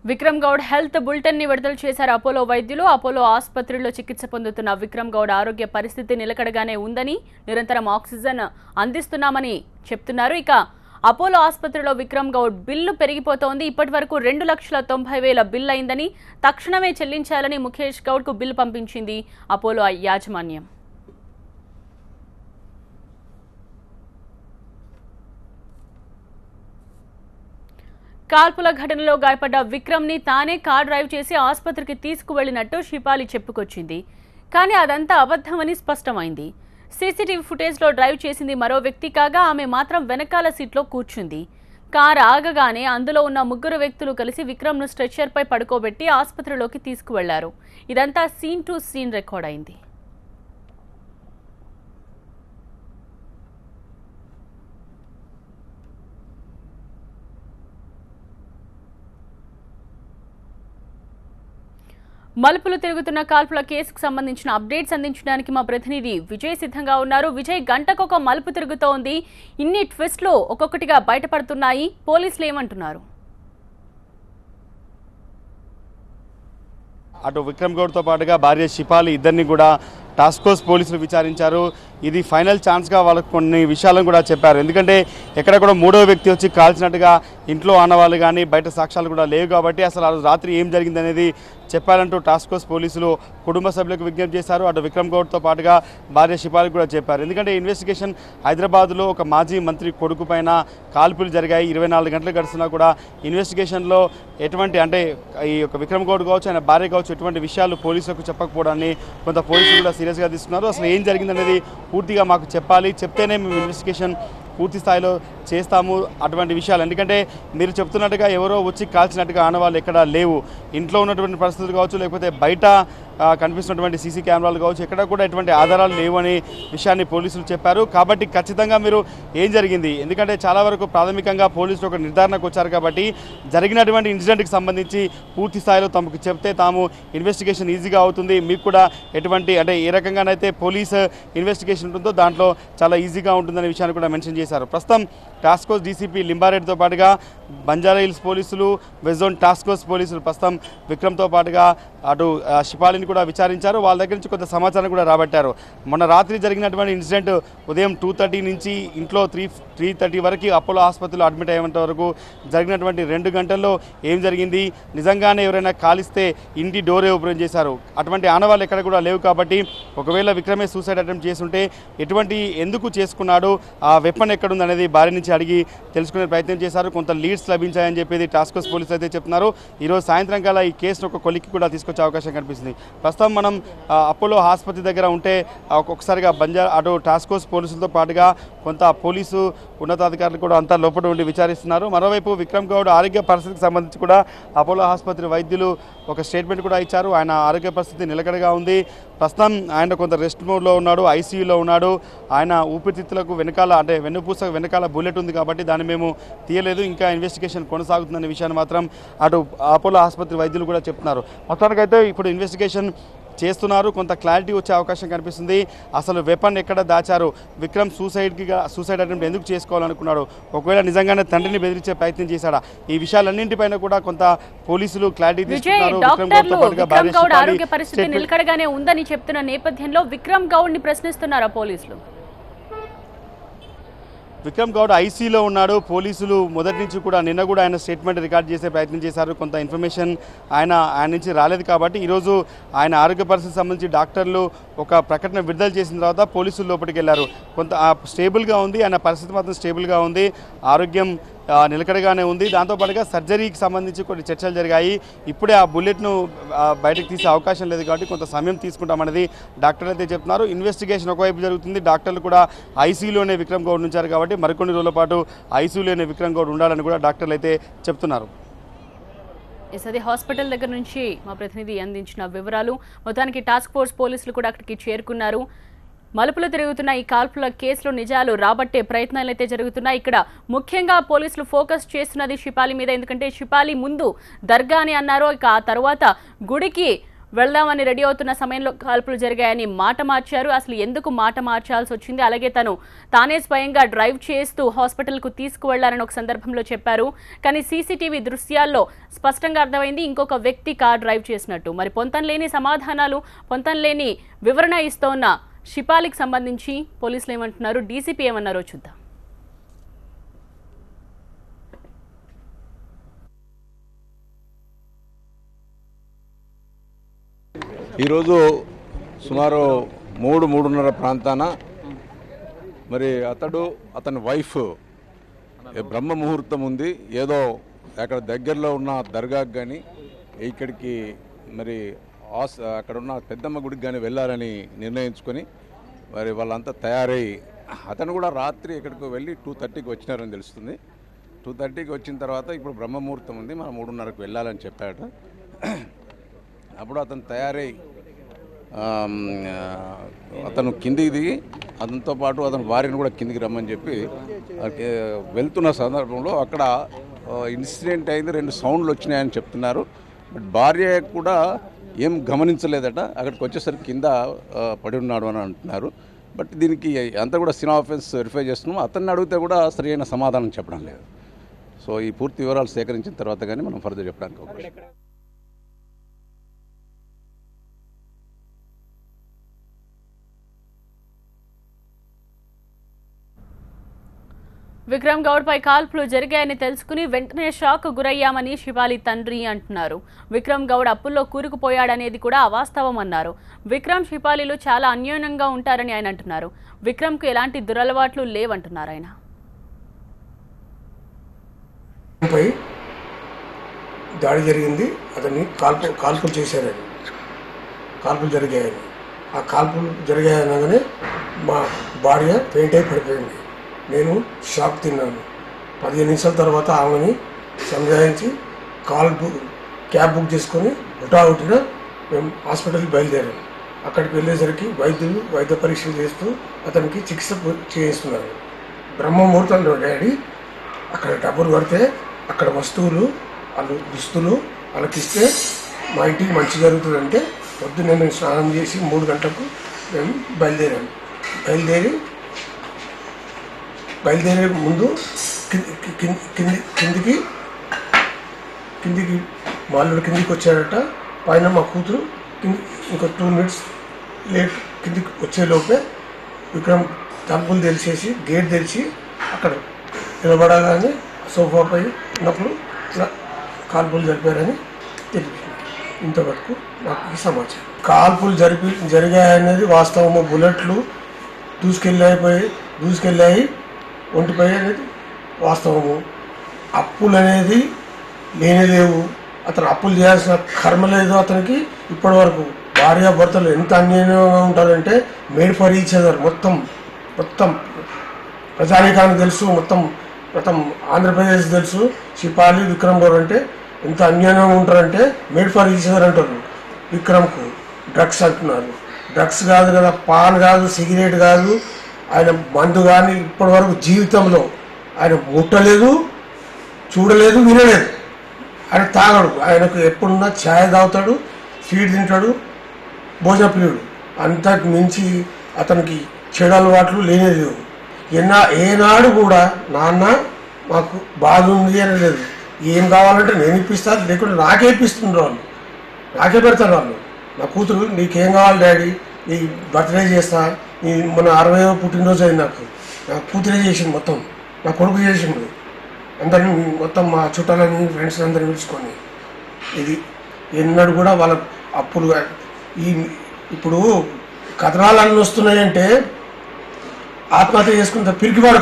Vikram Goud health bulletin ని విడుదల చేశారు అపోలో వైద్యులు. అపోలో ఆసుపత్రిలో చికిత్స పొందుతున్న విక్రమ్ గౌడ్ ఆరోగ్య పరిస్థితి నిలకడగానే ఉందని, నిరంతరం ఆక్సిజన్ అందిస్తున్నామని చెప్తున్నారు. ఇక అపోలో ఆసుపత్రిలో విక్రమ్ గౌడ్ బిల్లు పెరిగిపోతోంది. ఇప్పటివరకు 2,90,000 బిల్ అయిందని, తక్షణమే చెల్లించాలని ముఖేష్ గౌడ్ కు బిల్లు పంపించింది అపోలో యాజమాన్యం. కాల్పుల ఘటనలో గాయపడ్డ విక్రమ్ ని తానే కార్ డ్రైవ్ చేసి ఆసుపత్రికి తీసుకువెళ్లినట్టు షిపాలి చెప్పుకొచ్చింది. కానీ అదంతా అబద్ధమని స్పష్టమైంది. సీసీటీవీ ఫుటేజ్లో డ్రైవ్ చేసింది మరో వ్యక్తి కాగా, ఆమె మాత్రం వెనకాల సీట్లో కూర్చుంది. కార్ ఆగగానే అందులో ఉన్న 3 వ్యక్తులు కలిసి విక్రమ్ను స్ట్రెచర్పై పడుకోబెట్టి ఆసుపత్రిలోకి తీసుకువెళ్లారు. ఇదంతా సీన్ టు సీన్ రికార్డ్ అయింది. మలుపులు తిరుగుతున్న కాల్పుల కేసుకు సంబంధించిన అప్డేట్స్ అందించడానికి మా ప్రతినిధి విజయ్ సిద్ధంగా ఉన్నారు. విజయ్, గంటకొక మలుపు తిరుగుతోంది. ఇన్ని ట్విస్ట్లు ఒక్కొక్కటిగా బయటపడుతున్నాయి. పోలీసులు ఏమంటున్నారు? అటు విక్రమ్ గౌడ్తో పాటుగా భార్య షిపాలి ఇద్దరిని కూడా టాస్క్ ఫోర్స్ పోలీసులు విచారించారు. ఇది ఫైనల్ ఛాన్స్గా వాళ్ళకు కొన్ని విషయాలను కూడా చెప్పారు. ఎందుకంటే ఎక్కడ కూడా 3వ వ్యక్తి వచ్చి కాల్చినట్టుగా ఇంట్లో ఆనవాళ్ళు కానీ బయట సాక్ష్యాలు కూడా లేవు కాబట్టి అసలు ఆ రాత్రి ఏం జరిగిందనేది చెప్పాలంటూ టాస్క్ ఫోర్స్ పోలీసులు కుటుంబ సభ్యులకు విజ్ఞప్తి చేశారు. అటు విక్రమ్ గౌడ్తో పాటుగా భార్య షిపాలికి కూడా చెప్పారు. ఎందుకంటే ఇన్వెస్టిగేషన్ హైదరాబాద్లో ఒక మాజీ మంత్రి కొడుకు పైన కాల్పులు జరిగాయి. 24 గంటలు గడుస్తున్నా కూడా ఇన్వెస్టిగేషన్లో ఎటువంటి అంటే ఈ యొక్క విక్రమ్ గౌడ్ కావచ్చు, ఆయన భార్య కావచ్చు, ఎటువంటి విషయాలు పోలీసులకు చెప్పకపోవడాన్ని కొంత పోలీసులు కూడా సీరియస్గా తీసుకున్నారు. అసలు ఏం జరిగిందనేది పూర్తిగా మాకు చెప్పాలి, చెప్తేనే మేము ఇన్వెస్టిగేషన్ పూర్తి స్థాయిలో చేస్తాము అటువంటి విషయాలు. ఎందుకంటే మీరు చెప్తున్నట్టుగా ఎవరో వచ్చి కాల్చినట్టుగా ఆనవాళ్ళు ఎక్కడా లేవు. ఇంట్లో ఉన్నటువంటి పరిస్థితులు కావచ్చు, లేకపోతే బయట కనిపిస్తున్నటువంటి సీసీ కెమెరాలు కావచ్చు, ఎక్కడ కూడా ఎటువంటి ఆధారాలు లేవు అనే విషయాన్ని పోలీసులు చెప్పారు. కాబట్టి ఖచ్చితంగా మీరు ఏం జరిగింది, ఎందుకంటే చాలా వరకు ప్రాథమికంగా పోలీసులు ఒక నిర్ధారణకు వచ్చారు కాబట్టి జరిగినటువంటి ఇన్సిడెంట్కి సంబంధించి పూర్తి స్థాయిలో తమకు చెప్తే తాము ఇన్వెస్టిగేషన్ ఈజీగా అవుతుంది. మీకు కూడా ఎటువంటి అంటే ఏ రకంగానైతే పోలీస్ ఇన్వెస్టిగేషన్ ఉంటుందో దాంట్లో చాలా ఈజీగా ఉంటుందనే విషయాన్ని కూడా మెన్షన్ చేశారు. ప్రస్తుతం టాస్క్ ఫోర్స్ డీసీపీ లింబారెడ్డితో పాటుగా బంజారా హిల్స్ పోలీసులు, వెస్ట్ జోన్ టాస్క్ ఫోర్స్ పోలీసులు ప్రస్తుతం విక్రమ్తో పాటుగా అటు షిపాలిని కూడా విచారించారు. వాళ్ళ దగ్గర నుంచి కొంత సమాచారం కూడా రాబట్టారు. మొన్న రాత్రి జరిగినటువంటి ఇన్సిడెంట్ ఉదయం 2:30 నుంచి ఇంట్లో 3:30 వరకు అపోలో ఆసుపత్రిలో అడ్మిట్ అయ్యేంత వరకు జరిగినటువంటి 2 గంటల్లో ఏం జరిగింది, నిజంగానే ఎవరైనా కాలిస్తే ఇంటి డోరే ఓపెన్ చేశారు, అటువంటి ఆనవాళ్ళు ఎక్కడ కూడా లేవు. కాబట్టి ఒకవేళ విక్రమే సూసైడ్ అటెంప్ట్ చేస్తుంటే ఎందుకు చేసుకున్నాడు, ఆ వెపన్ ఎక్కడుంది అనేది భార్య నుంచి అడిగి తెలుసుకునే ప్రయత్నం చేశారు. కొంత లీడ్స్ లభించాయని చెప్పేది టాస్క్ ఫోర్స్ పోలీసులు అయితే చెప్తున్నారు. ఈరోజు సాయంత్రం కల్లా ఈ కేసును ఒక కొలిక్కి కూడా తీసుకొచ్చే అవకాశం కనిపిస్తుంది. ప్రస్తుతం మనం అపోలో ఆసుపత్రి దగ్గర ఉంటే ఒక్కొక్కసారిగా బంజారా అటు టాస్క్ ఫోర్స్ పోలీసులతో పాటుగా కొంత పోలీసు ఉన్నతాధికారులు కూడా అంతా లోపల ఉండి విచారిస్తున్నారు. మరోవైపు విక్రమ్ గౌడ్ ఆరోగ్య పరిస్థితికి సంబంధించి కూడా అపోలో ఆసుపత్రి వైద్యులు ఒక స్టేట్మెంట్ కూడా ఇచ్చారు. ఆయన ఆరోగ్య పరిస్థితి నిలకడగా ఉంది. ప్రస్తుతం ఆయన కొంత రెస్ట్ మోడ్లో ఉన్నాడు, ఐసీయూలో ఉన్నాడు. ఆయన ఊపిరితిత్తులకు వెనకాల అంటే వెన్నుపూసకు వెనకాల బుల్లెట్ ఉంది కాబట్టి దాన్ని మేము తీయలేదు, ఇంకా ఇన్వెస్టిగేషన్ కొనసాగుతుందనే విషయాన్ని మాత్రం అటు అపోలో ఆసుపత్రి వైద్యులు కూడా చెప్తున్నారు. మొత్తానికైతే ఇప్పుడు ఇన్వెస్టిగేషన్ చేస్తున్నారు. కొంత క్లారిటీ వచ్చే అవకాశం కనిపిస్తుంది. అసలు వెపన్ ఎక్కడ దాచారు, విక్రమ్ సూసైడ్ అటెంప్ట్ ఎందుకు చేసుకోవాలనుకున్నాడు, ఒకవేళ నిజంగానే తండ్రిని బెదిరించే ప్రయత్నం చేశాడా, ఈ విషయాలన్నింటిపైన కూడా కొంత పోలీసులు క్లారిటీ తీసుకున్నారు. విక్రమ్ గౌడ్ ఆరోగ్య పరిస్థితి నిలకడగానే ఉందని చెప్తున్న నేపథ్యంలో విక్రమ్ గౌడ్ ని ప్రశ్నిస్తున్నారా పోలీసులు? విక్రమ్ గౌడ్ ఐసీలో ఉన్నాడు. పోలీసులు మొదటి నుంచి కూడా నిన్న కూడా ఆయన స్టేట్మెంట్ రికార్డ్ చేసే ప్రయత్నం చేశారు. కొంత ఇన్ఫర్మేషన్ ఆయన నుంచి రాలేదు కాబట్టి ఈరోజు ఆయన ఆరోగ్య పరిస్థితికి సంబంధించి డాక్టర్లు ఒక ప్రకటన విడుదల చేసిన తర్వాత పోలీసులు లోపలికి వెళ్ళారు. కొంత స్టేబుల్గా ఉంది, ఆయన పరిస్థితి మాత్రం స్టేబుల్గా ఉంది, ఆరోగ్యం నిలకడగానే ఉంది. దాంతోపాటుగా సర్జరీకి సంబంధించి కొన్ని చర్చలు జరిగాయి. ఇప్పుడే ఆ బుల్లెట్ను బయటకు తీసే అవకాశం లేదు కాబట్టి కొంత సమయం తీసుకుంటామనేది డాక్టర్లు అయితే చెప్తున్నారు. ఇన్వెస్టిగేషన్ ఒకవైపు జరుగుతుంది, డాక్టర్లు కూడా ఐసీయూలోనే విక్రమ్ గౌడ్ ఉంచారు కాబట్టి మరికొన్ని రోజుల పాటు ఐసీయూలోనే విక్రమ్ గౌడ్ ఉండాలని కూడా డాక్టర్లు అయితే చెప్తున్నారు. అది హాస్పిటల్ దగ్గర నుంచి మా ప్రతినిధి అందించిన వివరాలు. మొత్తానికి టాస్క్ ఫోర్స్ పోలీసులు కూడా అక్కడికి చేరుకున్నారు. మలుపులు తిరుగుతున్న ఈ కాల్పుల కేసులో నిజాలు రాబట్టే ప్రయత్నాలు అయితే జరుగుతున్నాయి. ఇక్కడ ముఖ్యంగా పోలీసులు ఫోకస్ చేస్తున్నది షిపాలి మీద. ఎందుకంటే షిపాలి ముందు దర్గా అని అన్నారు, ఇక ఆ తర్వాత గుడికి వెళ్దామని రెడీ అవుతున్న సమయంలో కాల్పులు జరిగాయని మాట మార్చారు. అసలు ఎందుకు మాట మార్చాల్సి వచ్చింది, అలాగే తానే స్వయంగా డ్రైవ్ చేస్తూ హాస్పిటల్కు తీసుకువెళ్లారని ఒక సందర్భంలో చెప్పారు. కానీ సీసీటీవీ దృశ్యాల్లో స్పష్టంగా అర్థమైంది ఇంకొక వ్యక్తి కార్ డ్రైవ్ చేసినట్టు. మరి పొంతనలేని సమాధానాలు, పొంతనలేని వివరణ ఇస్తోన్న షిపాలికి సంబంధించి పోలీసులు ఏమంటున్నారు, డీసీపీ ఏమన్నారో చూద్దాం. ఈరోజు సుమారు 3-3:30 ప్రాంతాన మరి అతని వైఫ్ బ్రహ్మ ముహూర్తం ఉంది, ఏదో అక్కడ దగ్గరలో ఉన్న దర్గాకి కానీ ఇక్కడికి మరి అక్కడ ఉన్న పెద్దమ్మ గుడికి కానీ వెళ్ళాలని నిర్ణయించుకొని మరి వాళ్ళంతా తయారై అతను కూడా రాత్రి ఇక్కడికి వెళ్ళి 2:30కి వచ్చినారని తెలుస్తుంది. 2:30కి వచ్చిన తర్వాత ఇప్పుడు బ్రహ్మ ముహూర్తం ఉంది, మనం 3:30కి వెళ్ళాలని చెప్పాడు. అప్పుడు అతను తయారై అతను కిందికి దిగి అతనితో పాటు అతని భార్యను కూడా కిందికి రమ్మని చెప్పి వెళ్తున్న సందర్భంలో అక్కడ ఇన్సిడెంట్ అయింది, 2 సౌండ్లు వచ్చినాయని చెప్తున్నారు. బట్ భార్య కూడా ఏం గమనించలేదట, అక్కడికి వచ్చేసరికి కింద పడి ఉన్నాడు అని అంటున్నారు. బట్ దీనికి అంతా కూడా సీన్ ఆఫ్ అఫెన్స్ వెరిఫై చేస్తున్నాం. అతన్ని అడిగితే కూడా సరైన సమాధానం చెప్పడం లేదు. సో ఈ పూర్తి వివరాలు సేకరించిన తర్వాత కానీ మనం ఫర్దర్ చెప్పడానికి అవకాశం. విక్రమ్ గౌడ్ పై కాల్పులు జరిగాయని తెలుసుకుని వెంటనే షాక్ గురయ్యామని శిపాలి తండ్రి అంటున్నారు. విక్రమ్ గౌడ్ అప్పుల్లో కూరుకుపోయాడనేది కూడా అవాస్తవం అన్నారు. విక్రమ్ శిపాలీలు చాలా అన్యోన్యంగా ఉంటారని ఆయన అంటున్నారు. విక్రమ్కు ఎలాంటి దురలవాట్లు లేవంటున్నారు ఆయన. దాడి జరిగింది, అతన్ని కాల్పులు చేశారని, కాల్పులు జరిగాయని. ఆ కాల్పులు జరిగాయనగానే మా భార్య పెయింట్ అయి పడిపోయింది. నేను షాక్ తిన్నాను. 15 నిమిషాల తర్వాత ఆమెని సంజాయించి క్యాబ్ బుక్ చేసుకొని హుటాహుటిన మేము హాస్పిటల్కి బయలుదేరాం. అక్కడికి వెళ్ళేసరికి వైద్యులు వైద్య పరీక్షలు చేస్తూ అతనికి చికిత్స చేయిస్తున్నారు. బ్రహ్మముహూర్తంలో డాడీ అక్కడ డబ్బులు పడితే అక్కడ వస్తువులు వాళ్ళు దుస్తులు వాళ్ళకిస్తే మా ఇంటికి మంచి జరుగుతుందంటే పొద్దున్నే మేము స్నానం చేసి 3 గంటలకు మేము బయలుదేరే ముందు కిందికి మాల్లుడు కిందికి వచ్చాడట. పైన మా కూతురు ఇంకో 2 మినిట్స్ లేట్ కిందికి వచ్చేలోపే విక్రమ్ తలుపులు తెలిసేసి గేట్ తెరిచి అక్కడ నిలబడగానే సోఫాపై ఉన్నప్పుడు ఇలా కాల్పులు జరిపారని తెలిపింది. ఇంతవరకు నాకు ఈ సమాచారం. కాల్పులు జరిగాయనేది వాస్తవము. బుల్లెట్లు దూసుకెళ్ళాయి ఒంటిపై అనేది వాస్తవము. అప్పులు అనేది లేవు. అతను అప్పులు చేయాల్సిన కర్మ లేదు అతనికి. ఇప్పటి వరకు భార్యాభర్తలు ఎంత అన్యాయంగా ఉంటారంటే మేడ్ ఫర్ ఈచ్ అదర్. మొత్తం ప్రజానీకానికి తెలుసు, మొత్తం ఆంధ్రప్రదేశ్ తెలుసు. శిపాలి విక్రమ్ గౌడ్ అంటే ఎంత అన్యాయంగా ఉంటారంటే మేడ్ ఫర్ ఈచ్ అదర్ అంటారు. విక్రమ్కు డ్రగ్స్ అంటున్నారు. డ్రగ్స్ కాదు కదా, పాన్ కాదు, సిగరెట్ కాదు, ఆయన మందు కానీ ఇప్పటి వరకు జీవితంలో ఆయన ముట్టలేదు, చూడలేదు, వినలేదు. ఆయన తాగడు. ఆయనకు ఎప్పుడున్నా ఛాయ్ తాగుతాడు, స్వీట్ తింటాడు, భోజన ప్రియుడు. అంతకు మించి అతనికి చెడు అలవాట్లు లేనేది. ఏనాడు కూడా నాన్న మాకు బాధ ఉంది అని లేదు. ఏం కావాలంటే నేను ఇప్పిస్తాను, లేకుంటే నాకే ఇప్పిస్తుండ్రు వాళ్ళు, నాకే పెడతారు వాళ్ళు. నా కూతురు నీకేం కావాలి డాడీ, నీ బర్త్డే చేస్తా, నీ మన 60వ పుట్టినరోజు అయింది. నా కూతురే చేసింది, మొత్తం నా కొడుకు చేసిండు. అందరినీ మొత్తం మా చుట్టాలని ఫ్రెండ్స్ అందరిని పిలుచుకొని ఇది ఎన్నడూ కూడా వాళ్ళ అప్పులు ఇప్పుడు కథనాలు అన్నీ వస్తున్నాయంటే ఆత్మహత్య చేసుకుంటే పిరికివాడు